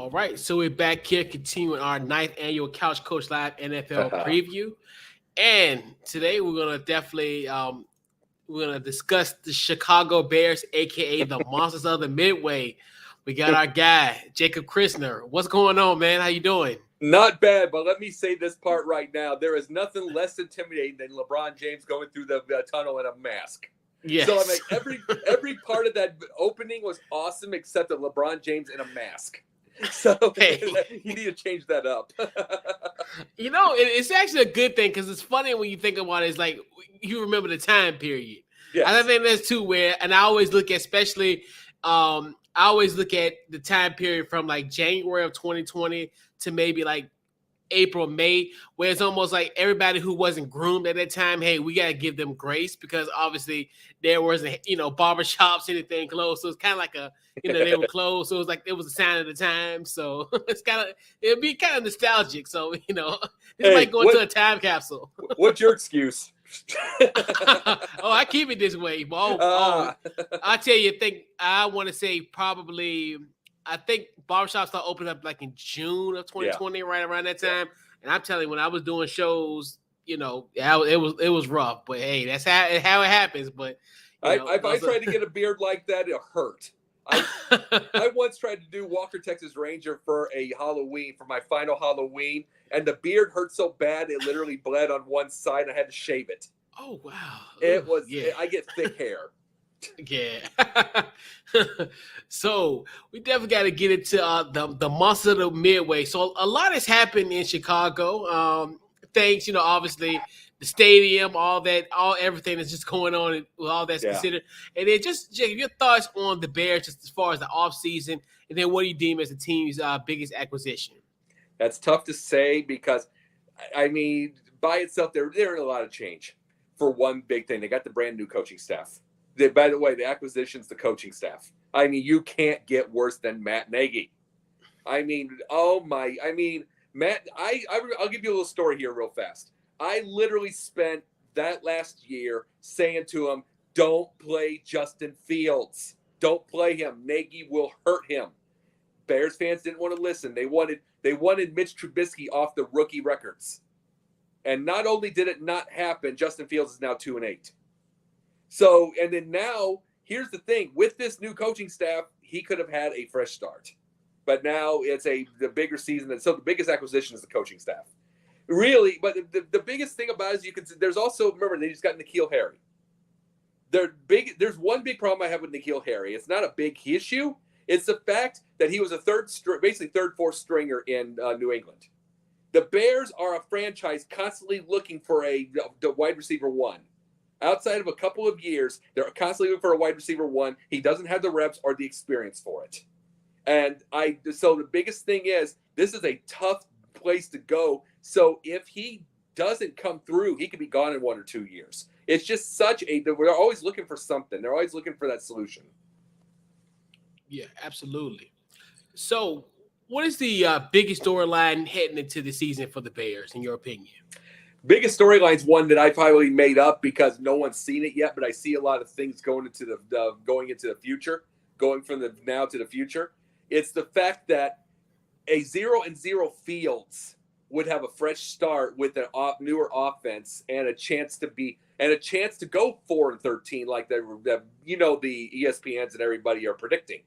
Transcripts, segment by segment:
All right, so we're back here continuing our ninth annual Couch Coach Live NFL preview, and today we're gonna discuss the Chicago Bears, aka the Monsters of the Midway. We got our guy Jacob Christner. What's going on, man? How you doing? Not bad, but let me say this part right now. There is nothing less intimidating than LeBron James going through the tunnel in a mask. Yes. So I mean, every part of that opening was awesome except the LeBron James in a mask. So you need to change that up. You know, it's actually a good thing because it's funny when you think about it. It's like you remember the time period. Yes. I think there's two and I always look at, especially, I always look at the time period from like January of 2020 to maybe like April, May, where it's almost like everybody who wasn't groomed at that time, hey, we got to give them grace because obviously there wasn't, barbershops, anything closed. So it's kind of like they were closed. So it was like, it was a sign of the time. So it'd be kind of nostalgic. So, it's like going to a time capsule. What's your excuse? I keep it this way. I tell you, I want to say probably, I think barbershops started opening up like in June of 2020, right around that time. And I'm telling you, when I was doing shows, it was rough. But hey, that's how it happens. But I tried to get a beard like that, it hurt. I once tried to do Walker, Texas Ranger for a Halloween, for my final Halloween, and the beard hurt so bad it literally bled on one side. And I had to shave it. Oh wow! I get thick hair. Yeah. So we definitely got to get into the monster of the Midway. So a lot has happened in Chicago. Thanks, obviously the stadium, everything that's just going on with all that's considered. And then just Jake, your thoughts on the Bears just as far as the offseason, and then what do you deem as the team's biggest acquisition? That's tough to say because, I mean, by itself, there is a lot of change. For one big thing, they got the brand new coaching staff. By the way, the acquisition's the coaching staff. I mean, you can't get worse than Matt Nagy. I mean, Matt, I'll give you a little story here real fast. I literally spent that last year saying to him, don't play Justin Fields. Don't play him. Nagy will hurt him. Bears fans didn't want to listen. They wanted Mitch Trubisky off the rookie records. And not only did it not happen, Justin Fields is now 2-8. So, and then now, here's the thing. With this new coaching staff, he could have had a fresh start. But now it's the bigger season. So the biggest acquisition is the coaching staff. Really, but the biggest thing about it is there's also, remember, they just got N'Keal Harry. There's one big problem I have with N'Keal Harry. It's not a big issue. It's the fact that he was a third, fourth stringer in New England. The Bears are a franchise constantly looking for the wide receiver one. Outside of a couple of years, they're constantly looking for a wide receiver one. He doesn't have the reps or the experience for it. And so the biggest thing is, this is a tough place to go. So if he doesn't come through, he could be gone in 1 or 2 years. It's just we're always looking for something. They're always looking for that solution. Yeah, absolutely. So what is the biggest storyline heading into the season for the Bears, in your opinion? Biggest storyline's one that I probably made up because no one's seen it yet, but I see a lot of things going into the future, going from the now to the future. It's the fact that a 0-0 Fields would have a fresh start with an newer offense and a chance to go 4-13 like the ESPNs and everybody are predicting.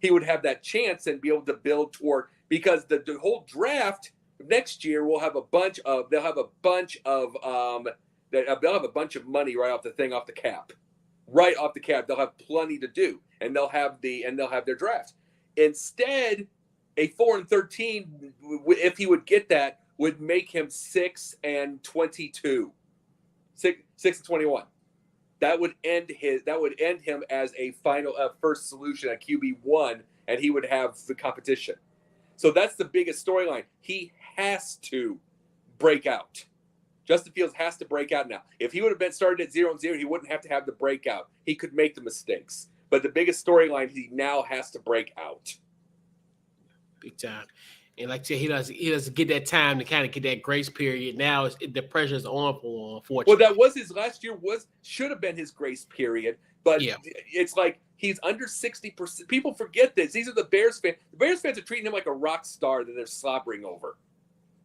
He would have that chance and be able to build toward, because the whole draft next year they'll have a bunch of money right off the cap. Right off the cap. They'll have plenty to do, and they'll have their draft. Instead, a 4-13, if he would get that, would make him 6-22. 6-21. That would end him as a final first solution at QB1, and he would have the competition. So that's the biggest storyline. He has to break out. Justin Fields has to break out now. If he would have been started at 0-0, he wouldn't have to have the breakout. He could make the mistakes. But the biggest storyline, he now has to break out. Big time. And like I said, he doesn't get that time to kind of get that grace period. Now the pressure is on for him, unfortunately. Well, that was his last year. Should have been his grace period. But It's like He's under 60%. People forget this. These are the Bears fans. The Bears fans are treating him like a rock star that they're slobbering over.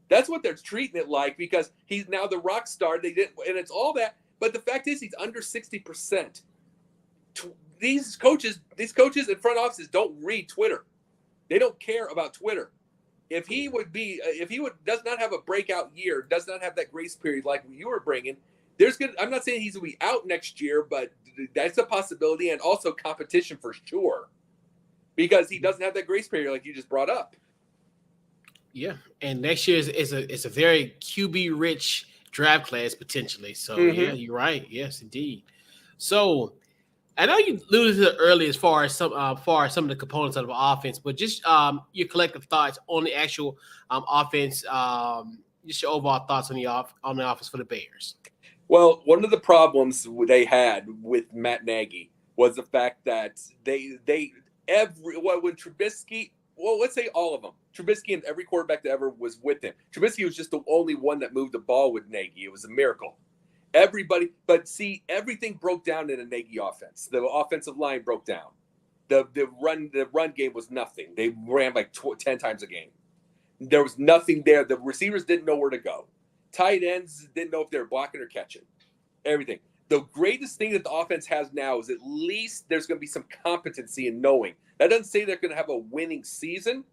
That's what they're treating it like because he's now the rock star. They didn't, and it's all that. But the fact is, he's under 60%. These coaches in front offices don't read Twitter. They don't care about Twitter. If he does not have a breakout year, does not have that grace period like you were bringing, I'm not saying he's going to be out next year, but that's a possibility, and also competition for sure, because he doesn't have that grace period like you just brought up. Yeah, and next year is a very QB rich draft class potentially. So yeah, you're right. Yes, indeed. So I know you alluded to it earlier as far as some of the components of the offense, but just your collective thoughts on the actual offense, just your overall thoughts on the offense for the Bears. Well, one of the problems they had with Matt Nagy was the fact that when Trubisky, well, let's say all of them, Trubisky and every quarterback that ever was with him. Trubisky was just the only one that moved the ball with Nagy. It was a miracle. Everybody, but see, everything broke down in a Nagy offense. The offensive line broke down. The run game was nothing. They ran like 10 times a game. There was nothing there. The receivers didn't know where to go. Tight ends didn't know if they were blocking or catching. Everything. The greatest thing that the offense has now is at least there's going to be some competency in knowing. That doesn't say they're going to have a winning season,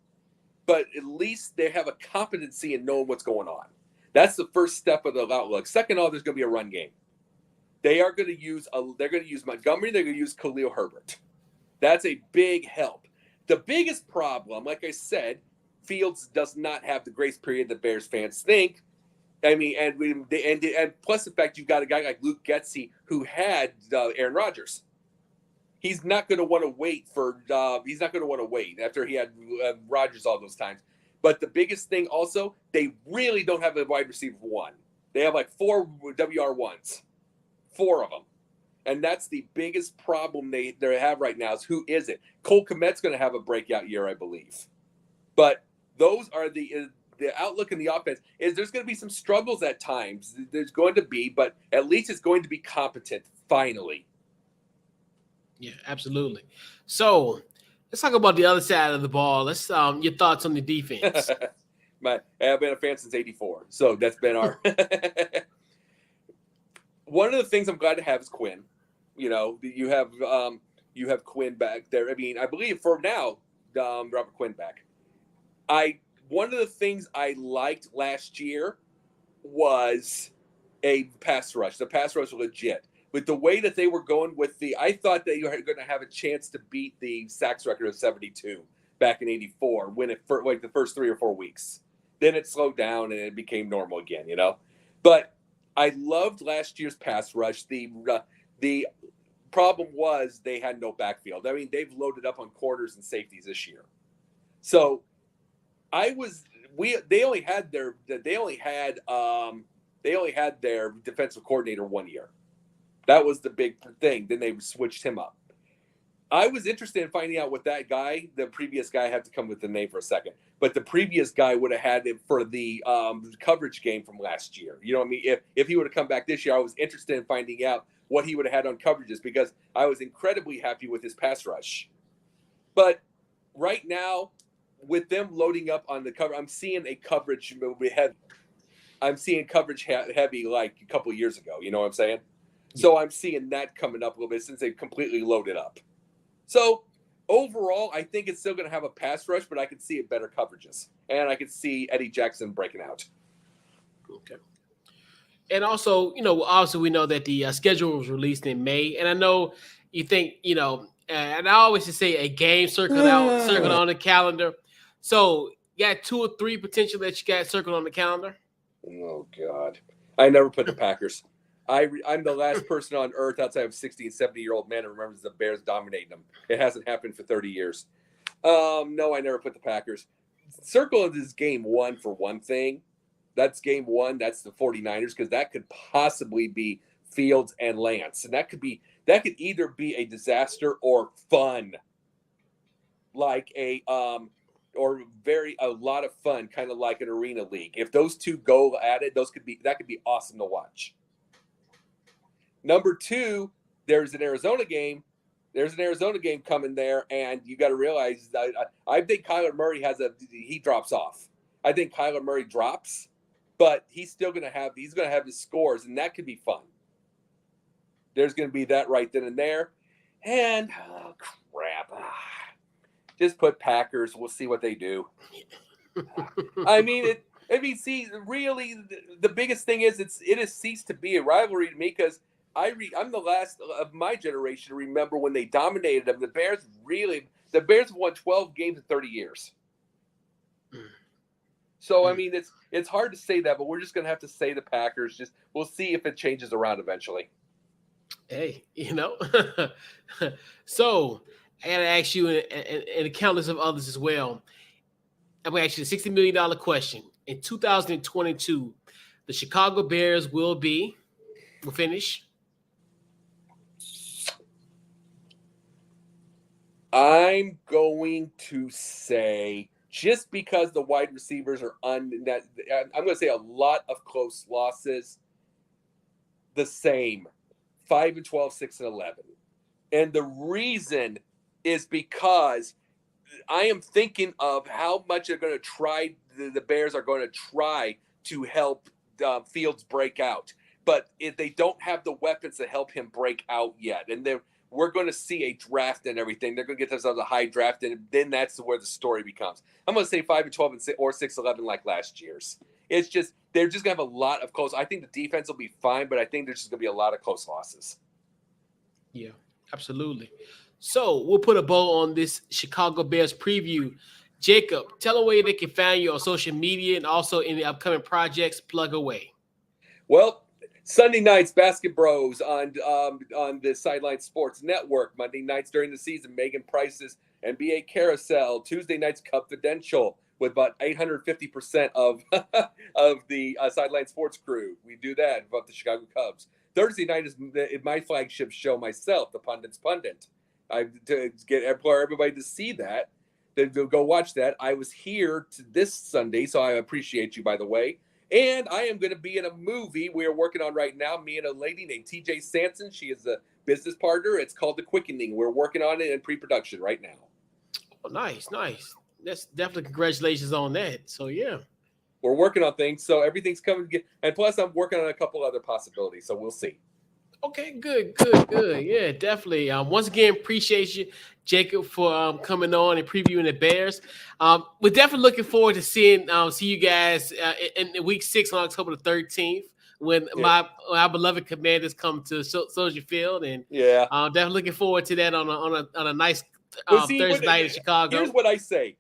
but at least they have a competency in knowing what's going on. That's the first step of the outlook. Second of all, there's going to be a run game. They're going to use Montgomery. They're going to use Khalil Herbert. That's a big help. The biggest problem, like I said, Fields does not have the grace period that Bears fans think. I mean, and plus the fact you've got a guy like Luke Getsy who had Aaron Rodgers. He's not going to want to wait after he had Rodgers all those times. But the biggest thing also, they really don't have a wide receiver one. They have like 4 WR1s, 4 of them. And that's the biggest problem they have right now is who is it? Cole Kmet's going to have a breakout year, I believe. But those are the outlook in the offense is there's going to be some struggles at times. There's going to be, but at least it's going to be competent finally. Yeah, absolutely. So let's talk about the other side of the ball. Let's your thoughts on the defense. I've been a fan since '84, so that's been our. One of the things I'm glad to have is Quinn. You know, you have Quinn back there. I mean, I believe for now, Robert Quinn back. One of the things I liked last year was a pass rush. The pass rush was legit. With the way that they were going I thought that you were going to have a chance to beat the sacks record of 72 back in '84 the first 3 or 4 weeks. Then it slowed down and it became normal again, you know. But I loved last year's pass rush. The problem was they had no backfield. I mean, they've loaded up on corners and safeties this year. So they only had their defensive coordinator 1 year. That was the big thing. Then they switched him up. I was interested in finding out what that guy, the previous guy, I have to come with the name for a second, but the previous guy would have had it for the coverage game from last year. You know what I mean? If he would have come back this year, I was interested in finding out what he would have had on coverages because I was incredibly happy with his pass rush. But right now, with them loading up on the cover, I'm seeing a coverage heavy. I'm seeing coverage heavy like a couple of years ago. You know what I'm saying? Yeah. So I'm seeing that coming up a little bit since they've completely loaded up. So overall, I think it's still going to have a pass rush, but I can see it better coverages. And I can see Eddie Jackson breaking out. Okay. And also, we know that the schedule was released in May. And I know you think, and I always just say a game circled on the calendar. So you got 2 or 3 potential that you got circled on the calendar? Oh, God. I never put the Packers. I'm the last person on earth outside of 60 and 70-year-old men who remembers the Bears dominating them. It hasn't happened for 30 years. No, I never put the Packers. Circle is game 1 for one thing. That's game 1. That's the 49ers because that could possibly be Fields and Lance. And that could either be a disaster or fun. Like a lot of fun, kind of like an arena league. If those two go at it, that could be awesome to watch. Number 2, there's an Arizona game There's an Arizona game coming there, and you got to realize I think Kyler Murray he drops off. I think Kyler Murray drops, but he's still going to have his scores, and that could be fun. There's going to be that right then and there. And oh crap, just put Packers. We'll see what they do. See, really, the biggest thing is it has ceased to be a rivalry to me because I'm the last of my generation to remember when they dominated them. The Bears have won 12 games in 30 years. So, it's hard to say that, but we're just going to have to say the Packers. We'll see if it changes around eventually. Hey, so I got to ask you and countless of others as well. I'm going to ask you the $60 million question. In 2022, the Chicago Bears will finish. I'm going to say, just because the wide receivers are I'm going to say a lot of close losses, the same, 5-12, 6-11. And the reason is because I am thinking of how much they're going to try. The Bears are going to try to help Fields break out, but if they don't have the weapons to help him break out yet, and we're going to see a draft and everything. They're going to get themselves a high draft, and then that's where the story becomes. I'm going to say 5-12 or 6-11 like last year's. It's just they're just going to have a lot of close. I think the defense will be fine, but I think there's just going to be a lot of close losses. Yeah, absolutely. So we'll put a bow on this Chicago Bears preview. Jacob, tell them where they can find you on social media and also in the upcoming projects. Plug away. Well, Sunday nights, Basket Bros on the Sideline Sports Network. Monday nights during the season, Megan Price's NBA Carousel. Tuesday nights, Confidential with about 850% of the Sideline Sports crew. We do that about the Chicago Cubs. Thursday night is my flagship show myself, the Pundit's Pundit. To implore everybody to see that, then go watch that. I was here this Sunday, so I appreciate you, by the way. And I am going to be in a movie we are working on right now, me and a lady named TJ Sanson. She is a business partner. It's called The Quickening. We're working on it in pre-production right now. Oh, nice. That's definitely congratulations on that. So, yeah. We're working on things, so everything's coming together. And plus, I'm working on a couple other possibilities, so we'll see. Okay, good. Yeah, definitely. Once again, appreciate you, Jacob, for coming on and previewing the Bears. We're definitely looking forward to see you guys in week 6 on October the 13th when my beloved Commanders come to Soldier Field, and definitely looking forward to that on a nice Thursday night in Chicago. Here's what I say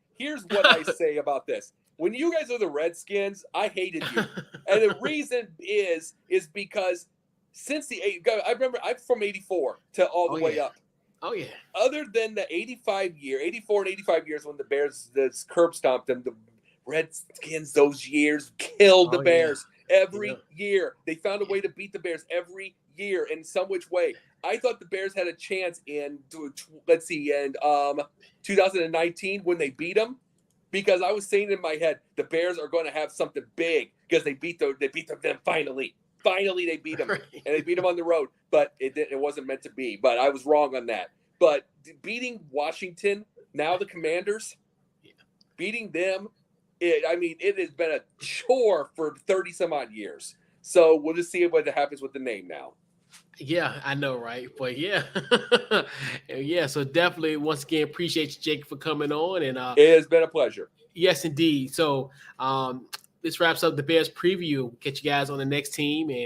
about this. When you guys are the Redskins, I hated you, and the reason is because. Since I remember I'm from 84 to all the way up. Oh, yeah. Other than the 84 and 85 years when the Bears curb stomped them, the Redskins those years killed the Bears every year. They found a way to beat the Bears every year in some which way. I thought the Bears had a chance in 2019 when they beat them, because I was saying in my head the Bears are going to have something big because they beat them finally. Finally, they beat them, and they beat them on the road, but it wasn't meant to be. But I was wrong on that. But beating Washington, now the Commanders, beating them, it has been a chore for 30-some-odd years. So we'll just see what happens with the name now. Yeah, I know, right? But yeah. So definitely, once again, appreciate you, Jake, for coming on. And it has been a pleasure. Yes, indeed. So this wraps up the Bears preview. Catch you guys on the next team. And